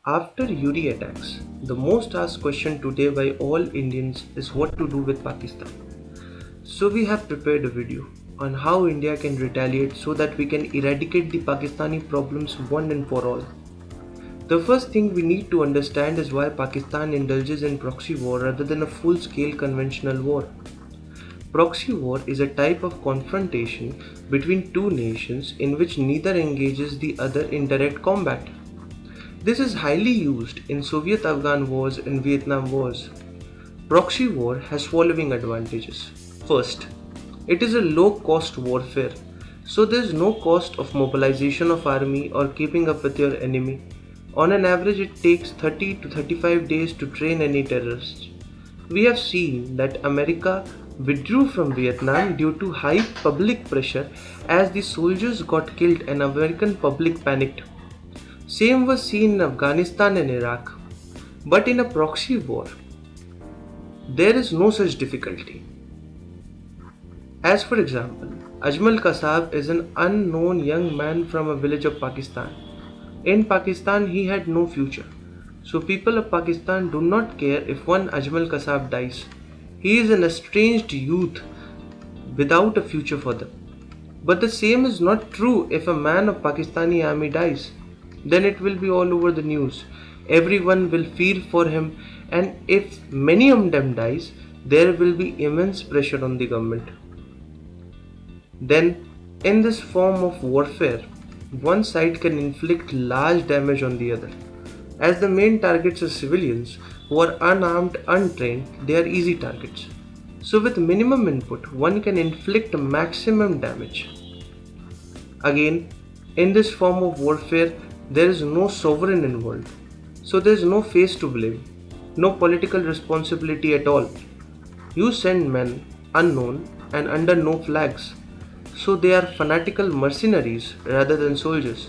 After Uri attacks, the most asked question today by all Indians is what to do with Pakistan. So we have prepared a video on how India can retaliate so that we can eradicate the Pakistani problems one and for all. The first thing we need to understand is why Pakistan indulges in proxy war rather than a full-scale conventional war. Proxy war is a type of confrontation between two nations in which neither engages the other in direct combat. This is highly used in Soviet Afghan wars and Vietnam wars. Proxy war has following advantages. First, it is a low cost warfare, so there is no cost of mobilization of army or keeping up with your enemy. On an average, it takes 30 to 35 days to train any terrorist. We have seen that America withdrew from Vietnam due to high public pressure as the soldiers got killed and American public panicked. Same was seen in Afghanistan and Iraq. But in a proxy war, there is no such difficulty. As for example, Ajmal Kasab is an unknown young man from a village of Pakistan. In Pakistan, he had no future. So people of Pakistan do not care if one Ajmal Kasab dies. He is an estranged youth without a future for them. But the same is not true if a man of Pakistani army dies. Then it will be all over the news. Everyone will feel for him, and if many of them dies, there will be immense pressure on the government. Then, in this form of warfare, one side can inflict large damage on the other. As the main targets are civilians who are unarmed, untrained, they are easy targets. So with minimum input, one can inflict maximum damage. Again, in this form of warfare, there is no sovereign involved. So there is no face to blame, no political responsibility at all. You send men unknown and under no flags. So they are fanatical mercenaries rather than soldiers.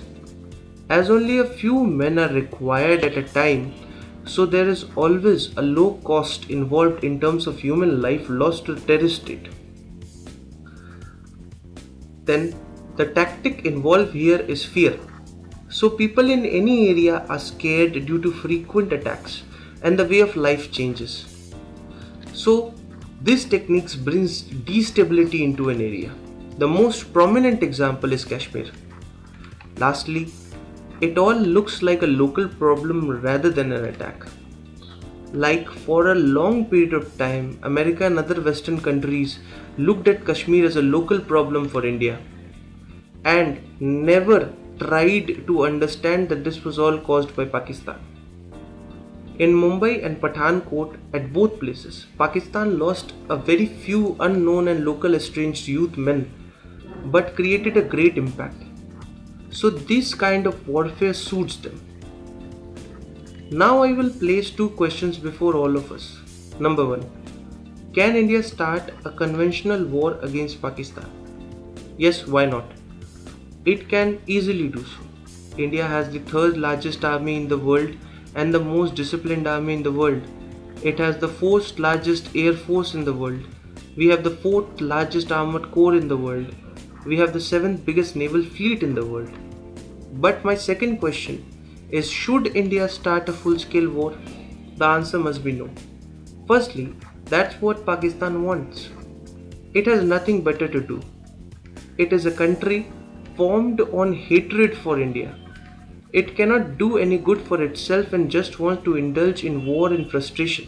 As only a few men are required at a time, so there is always a low cost involved in terms of human life lost to the terrorist state. Then the tactic involved here is fear. So people in any area are scared due to frequent attacks and the way of life changes. So this techniques brings destability into an area. The most prominent example is Kashmir. Lastly, it all looks like a local problem rather than an attack. Like for a long period of time, America and other Western countries looked at Kashmir as a local problem for India and never tried to understand that this was all caused by Pakistan. In Mumbai and Pathankot, at both places, Pakistan lost a very few unknown and local estranged youth men but created a great impact. So this kind of warfare suits them. Now I will place two questions before all of us. Number one, can India start a conventional war against Pakistan? Yes, why not? It can easily do so. India has the third largest army in the world and the most disciplined army in the world. It has the fourth largest air force in the world. We have the fourth largest armored corps in the world. We have the seventh biggest naval fleet in the world. But my second question is, should India start a full-scale war? The answer must be no. Firstly, that's what Pakistan wants. It has nothing better to do. It is a country formed on hatred for India. It cannot do any good for itself and just wants to indulge in war and frustration.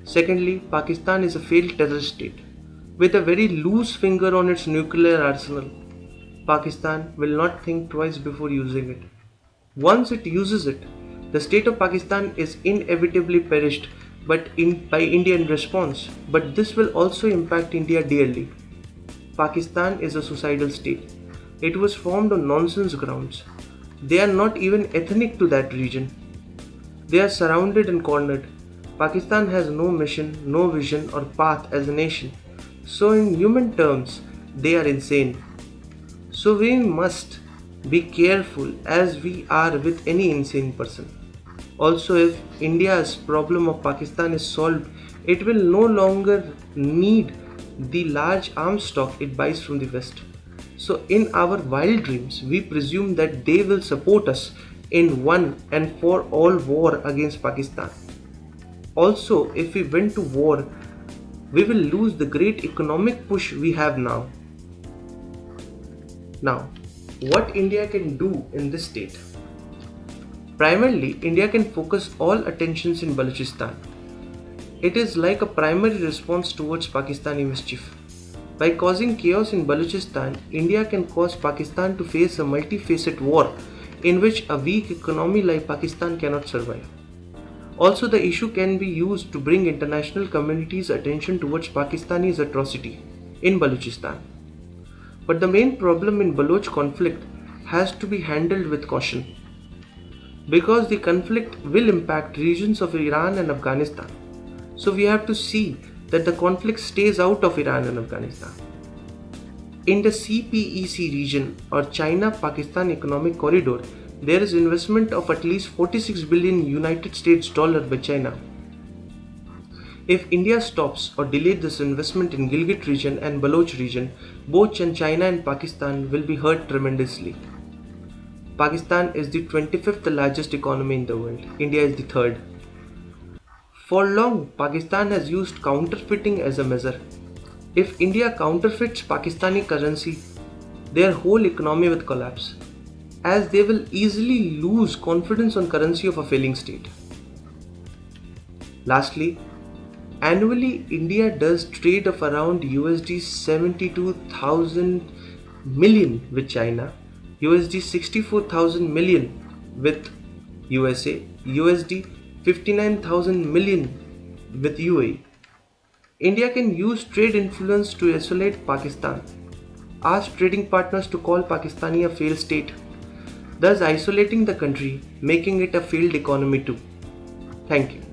Secondly, Pakistan is a failed terrorist state with a very loose finger on its nuclear arsenal. Pakistan will not think twice before using it. Once it uses it, the state of Pakistan is inevitably perished by Indian response. But this will also impact India dearly. Pakistan is a suicidal state. It was formed on nonsense grounds. They are not even ethnic to that region. They are surrounded and cornered. Pakistan has no mission, no vision or path as a nation. So in human terms, they are insane. So we must be careful as we are with any insane person. Also, if India's problem of Pakistan is solved, it will no longer need the large arms stock it buys from the West. So in our wild dreams, we presume that they will support us in one and for all war against Pakistan. Also, if we went to war, we will lose the great economic push we have now. Now, what India can do in this state? Primarily, India can focus all attentions in Balochistan. It is like a primary response towards Pakistani mischief. By causing chaos in Balochistan, India can cause Pakistan to face a multifaceted war in which a weak economy like Pakistan cannot survive. Also, the issue can be used to bring international community's attention towards Pakistani's atrocity in Balochistan. But the main problem in Baloch conflict has to be handled with caution because the conflict will impact regions of Iran and Afghanistan. So we have to see that the conflict stays out of Iran and Afghanistan. In the CPEC region or China-Pakistan Economic Corridor, there is investment of at least 46 billion United States dollar by China. If India stops or delays this investment in Gilgit region and Baloch region, both China and Pakistan will be hurt tremendously. Pakistan is the 25th largest economy in the world. India is the third. For long, Pakistan has used counterfeiting as a measure. If India counterfeits Pakistani currency, their whole economy will collapse, as they will easily lose confidence on currency of a failing state. Lastly, annually India does trade of around USD 72,000 million with China, USD 64,000 million with USA, USD 59,000 million with UAE. India can use trade influence to isolate Pakistan, ask trading partners to call Pakistani a failed state, thus isolating the country, making it a failed economy too. Thank you.